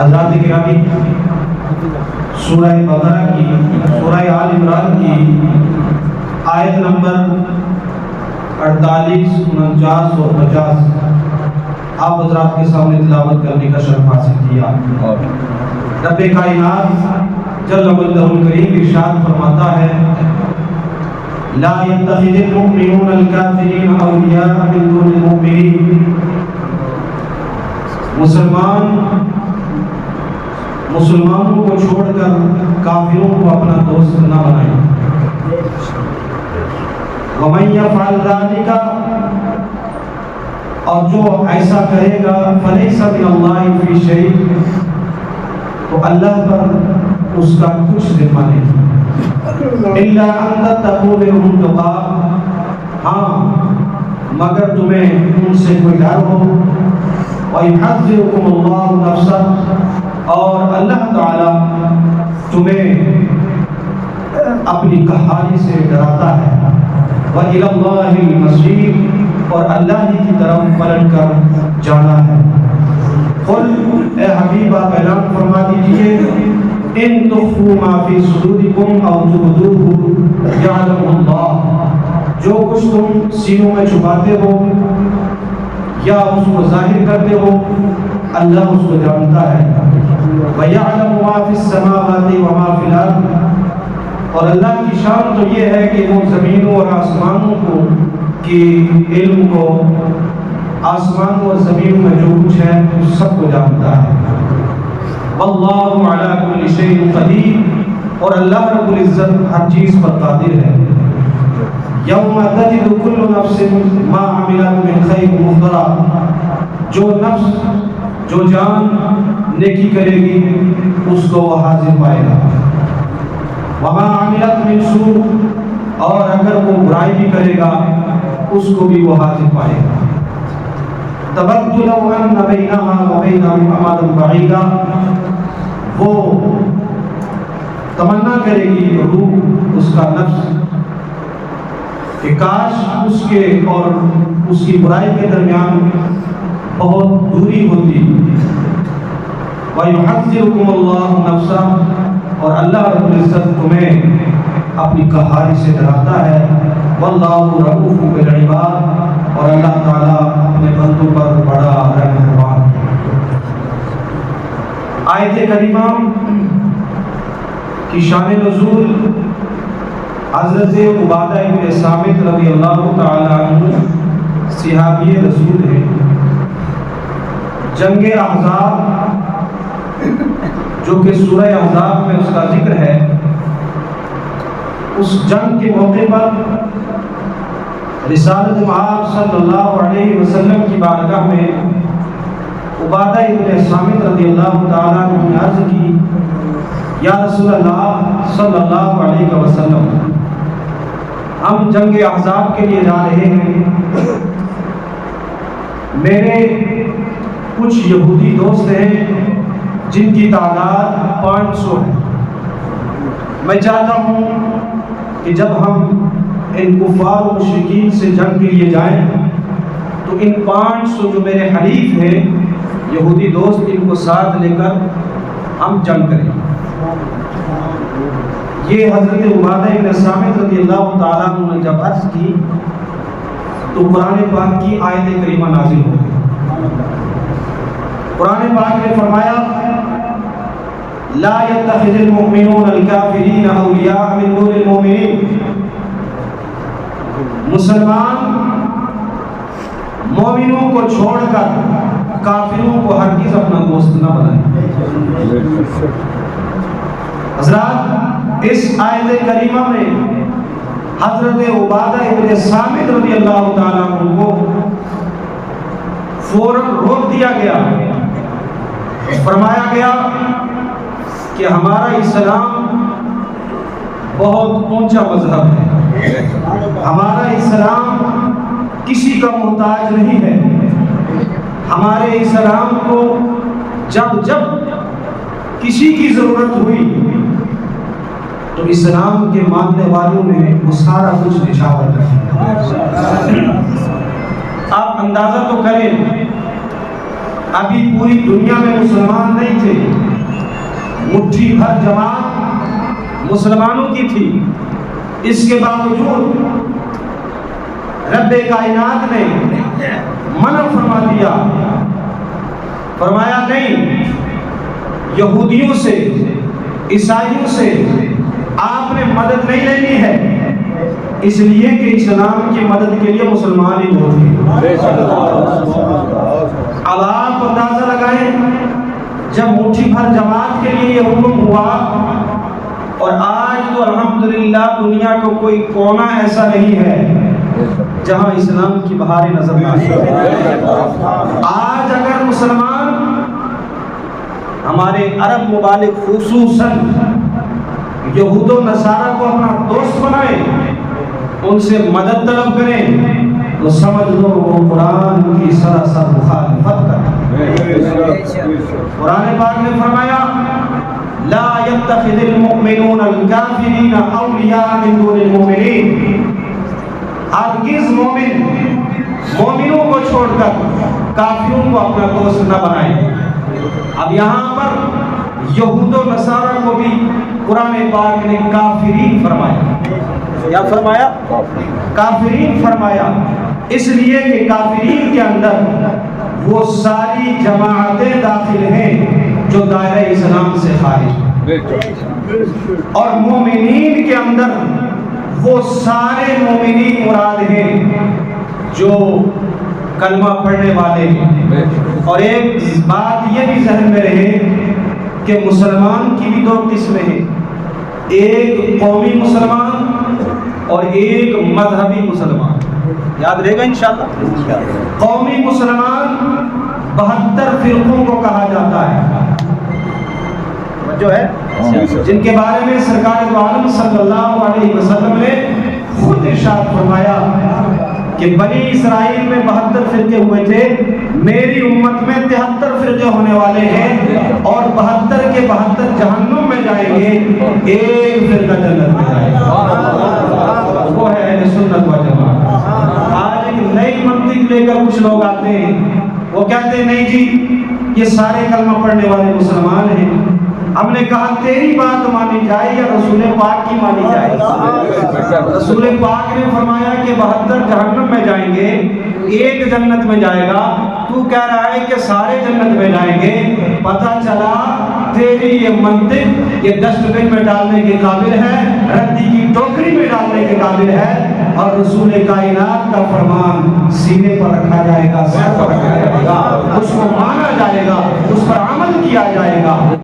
حضرات گرامی، سورہ بقرہ کی، سورہ آل عمران کی آیت نمبر 48، 49 اور 50 آپ حضرات کے سامنے تلاوت کرنے کا شرف حاصل کیا۔ رب کائنات جل مجدہ الکریم ارشاد فرماتا ہے: لا يتخذ المؤمنون الكافرين اولیاء من دون المؤمنین۔ مسلمانوں کو چھوڑ کر کافروں کو اپنا دوست نہ بنائیں۔ وَمَن يَفْعَلْ ذَلِكَ، اور جو ایسا کرے گا فَلَيْسَ مِنَ اللَّهِ فِي شَيْءٍ، تو اللہ پر اس کا کچھ ذمہ نہیں۔ إِلَّا أَن تَتَّقُوا مِنْهُمْ تُقَاتٍ، ہاں مگر تمہیں ان سے کوئی ڈر ہو۔ وَيُحَذِّرُكُمُ اللَّهُ نَفْسَهُ، اور اللہ تعالی تمہیں اپنی قہاری سے ڈراتا ہے۔ وَإِلَى اللَّهِ الْمَصِيرُ، اور اللہ ہی کی طرف پلٹ کر جانا ہے۔ قل، اے حبیب آپ اعلان فرما دیجئے، ان تخفوا ما فی صدورکم او تبدوہ یعلمہ اللہ، جو کچھ تم سینوں میں چھپاتے ہو یا اس کو ظاہر کرتے ہو اللہ اس کو جانتا ہے۔ وَيَعْلَمُ مَا فِي السَّمَاوَاتِ وَمَا فِي الْأَرْضِ، اور اللہ کی شان تو یہ ہے کہ وہ زمینوں اور آسمانوں کو کی علم کو، آسمانوں اور زمینوں میں جو کچھ ہے اس سب کو جانتا ہے۔ وَاللَّهُ عَلَى كُلِّ شَيْءٍ قَدِيرٌ، اور اللہ رب العزت ہر چیز پر قادر ہے۔ یوم تجد کل نفس ما عملت من خیر محضرا، جو نفس جو جان نیکی کرے گی اس کو وہ حاضر پائے گا۔ وما عملت من سوء، اور اگر وہ برائی بھی کرے گا اس کو بھی وہ حاضر پائے گا۔ تود لو ان بینہا وبینہ امادا بعیدا، وہ تمنا کرے گی روح اس کا نفس کہ کاش اس کے اور اس کی برائی کے درمیان بہت دوری ہوتی۔ وَيُحَذِّرُكُمُ اللَّهُ نَفْسَهُ، اور اللہ رب العزت تمہیں اپنی قہاری سے ڈراتا ہے۔ وَاللَّهُ رَءُوفٌ بِالْعِبَادِ، اور اللہ تعالیٰ اپنے بندوں پر بڑا رحم فرمان۔ آیت کریمہ کی شان نزول حضرت عبادہ بن صامت رضی اللہ تعالی عنہ صحابی رسول ہیں۔ جنگ احزاب جو کہ سورہ احزاب میں اس کا ذکر ہے، اس جنگ کے موقع پر رسالت مآب صلی اللہ علیہ وسلم کی بارگاہ میں عبادہ بن صامت رضی اللہ تعالی عنہ نے عرض کی: یا رسول اللہ صلی اللہ علیہ وسلم، ہم جنگ احزاب کے لیے جا رہے ہیں، میرے کچھ یہودی دوست ہیں جن کی تعداد 500 ہے۔ میں چاہتا ہوں کہ جب ہم ان کفار و مشرکین سے جنگ کے لیے جائیں تو ان 500 جو میرے حلیف ہیں یہودی دوست، ان کو ساتھ لے کر ہم جنگ کریں۔ یہ حضرت عبادہ بن صامت رضی اللہ تعالیٰ عنہ نے جب عرض کی تو قرآن پاک کی آیت کریمہ نازل ہو گئی۔ قرآن پاک نے فرمایا: لا يتخذ المؤمنون الكافرین اولیاء من دون المؤمنین، مسلمان مومنوں کو چھوڑ کر کافروں کو ہرگز اپنا دوست نہ بنائیں۔ حضرات، اس آیت کریمہ میں حضرت عبادہ بن صامت رضی اللہ تعالیٰ عنہ کو فوراً روک دیا گیا۔ فرمایا گیا کہ ہمارا اسلام بہت اونچا مذہب ہے، ہمارا اسلام کسی کا محتاج نہیں ہے۔ ہمارے اسلام کو جب کسی کی ضرورت ہوئی تو اسلام کے ماننے والوں نے وہ سارا کچھ نچھاور کر دیا۔ آپ اندازہ تو کریں ابھی پوری دنیا میں مسلمان نہیں تھے، مٹھی بھر جماعت مسلمانوں کی تھی، اس کے باوجود رب کائنات نے منع فرما دیا، فرمایا نہیں، یہودیوں سے عیسائیوں سے آپ نے مدد نہیں لینی ہے، اس لیے کہ اسلام کی مدد کے لیے مسلمان ہی بہت ہیں۔ اب آپ اندازہ لگائیں، جب مٹھی بھر جماعت کے لیے یہ حکم ہوا، اور آج تو الحمدللہ دنیا کو کوئی کونا ایسا نہیں ہے جہاں اسلام کی بہاریں نظر نہ آئیں۔ آج اگر مسلمان ہمارے عرب ممالک خصوصاً یہود و نصارہ کو اپنا دوست بنائے، ان سے مدد طلب کریں، تو سمجھ لو وہ قرآن کی سراسر مخالفت کرتا ہے۔ قرآن پاک نے فرمایا لا يتخذ المؤمنون الكافرین اولیاء من دون المؤمنین، ہرگز مومنوں کو چھوڑ کر کافروں کو اپنا دوست نہ بنائیں۔ اب یہاں پر یہود و نصارہ کو بھی قرآن پاک نے کافرین فرمایا۔ کیا فرمایا؟ کافرین فرمایا، اس لیے کہ کافرین کے اندر وہ ساری جماعتیں داخل ہیں جو دائرہ اسلام سے خارج ہیں، اور مومنین کے اندر وہ سارے مومنین مراد ہیں جو کلمہ پڑھنے والے ہیں۔ اور ایک بات یہ بھی ذہن میں رہے کہ مسلمان کی بھی دو قسمیں ہیں، ایک قومی مسلمان اور ایک مذہبی مسلمان۔ یاد رہے گا انشاءاللہ۔ قومی مسلمان 72 فرقوں کو کہا جاتا ہے، جو ہے جن کے بارے میں سرکار دو عالم صلی اللہ علیہ وسلم نے خود ارشاد فرمایا کہ بنی اسرائیل میں 72 فرقے ہوئے تھے، میری امت میں 73 فرقے ہونے والے ہیں، اور 72 کے 72 جہنم میں جائیں گے، ایک فرقہ جنت میں جائے گا، وہ ہے اہل سنت و جماعت۔ آج ایک نئی منطق لے کر کچھ لوگ آتے ہیں، وہ کہتے ہیں نہیں جی یہ سارے کلمہ پڑھنے والے مسلمان ہیں۔ ہم نے کہا تیری بات مانی جائے یا رسول پاک کی مانی جائے؟ رسول پاک نے فرمایا کہ 72 جہنم میں جائیں گے، ایک جنت میں جائے گا، تو کہہ رہا ہے کہ سارے جنت میں جائیں گے۔ پتہ چلا تیری یہ منطق یہ ڈسٹ بن میں ڈالنے کے قابل ہے، ردی کی ٹوکری میں ڈالنے کے قابل ہے، اور رسول کائنات کا فرمان سینے پر رکھا جائے گا، سر پر رکھا جائے گا، اس کو مانا جائے گا، اس پر عمل کیا جائے گا۔